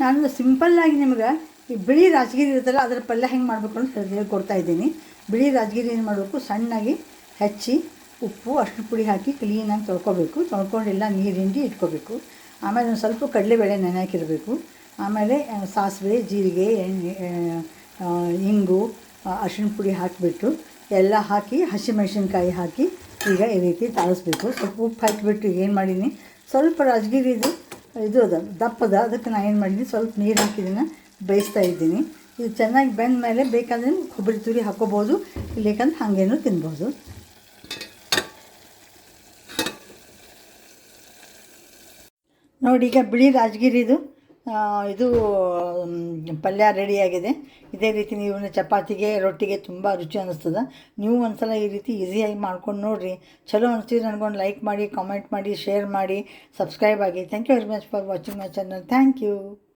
ನಾನು ಸಿಂಪಲ್ಲಾಗಿ ನಿಮ್ಗೆ ಈ ಬಿಳಿ ರಾಜಗಿರಿ ಇರುತ್ತಲ್ಲ ಅದರ ಪಲ್ಯ ಹೆಂಗೆ ಮಾಡಬೇಕು ಅಂತ ಹೇಳ್ಕೊಡ್ತಾ ಇದ್ದೀನಿ. ಬಿಳಿ ರಾಜಗಿರಿ ಏನು ಮಾಡಬೇಕು, ಸಣ್ಣಾಗಿ ಹೆಚ್ಚಿ ಉಪ್ಪು ಅರಿಶಿನ ಪುಡಿ ಹಾಕಿ ಕ್ಲೀನಾಗಿ ತೊಳ್ಕೊಬೇಕು. ತೊಳ್ಕೊಂಡಿಲ್ಲ ನೀರು ಹಿಂಡಿ ಇಟ್ಕೋಬೇಕು. ಆಮೇಲೆ ಒಂದು ಸ್ವಲ್ಪ ಕಡಲೆಬೇಳೆ ನೆನೆ ಹಾಕಿರಬೇಕು. ಆಮೇಲೆ ಸಾಸಿವೆ, ಜೀರಿಗೆ, ಎಣ್ಣೆ, ಇಂಗು, ಅರಿಶಿನ ಪುಡಿ ಹಾಕಿಬಿಟ್ಟು ಎಲ್ಲ ಹಾಕಿ ಹಸಿಮೆಣಸಿನ್ಕಾಯಿ ಹಾಕಿ ಈಗ ಈ ರೀತಿ ತಾಳಿಸ್ಬೇಕು. ಸ್ವಲ್ಪ ಉಪ್ಪು ಹಾಕಿಬಿಟ್ಟು ಏನು ಮಾಡೀನಿ, ಸ್ವಲ್ಪ ರಾಜಗಿರಿದು ಇದು ಅದ ದಪ್ಪದ, ಅದಕ್ಕೆ ನಾನು ಏನು ಮಾಡೀನಿ, ಸ್ವಲ್ಪ ನೀರು ಹಾಕಿದ್ದನ್ನು ಬೇಯಿಸ್ತಾ ಇದ್ದೀನಿ. ಇದು ಚೆನ್ನಾಗಿ ಬೆಂದ ಮೇಲೆ ಬೇಕಾದರೆ ಕೊಬ್ಬರಿ ತುರಿ ಹಾಕ್ಕೋಬೋದು, ಇಲ್ಲೇಕಂದ್ರೆ ಹಾಗೇನೂ ತಿನ್ಬೋದು. ನೋಡಿ, ಈಗ ಬಿಳಿ ರಾಜಗಿರಿದು ಇದು ಪಲ್ಯ ರೆಡಿಯಾಗಿದೆ. ಇದೇ ರೀತಿ ನೀವು ಚಪಾತಿಗೆ, ರೊಟ್ಟಿಗೆ ತುಂಬ ರುಚಿ ಅನ್ನಿಸ್ತದೆ. ನೀವು ಒಂದ್ಸಲ ಈ ರೀತಿ ಈಸಿಯಾಗಿ ಮಾಡ್ಕೊಂಡು ನೋಡಿರಿ. ಚಲೋ ಅನಿಸ್ತೀರಿ ನನಗೊಂದು ಲೈಕ್ ಮಾಡಿ, ಕಾಮೆಂಟ್ ಮಾಡಿ, ಶೇರ್ ಮಾಡಿ, ಸಬ್ಸ್ಕ್ರೈಬ್ ಆಗಿ. Thank you very much for watching my channel. Thank you.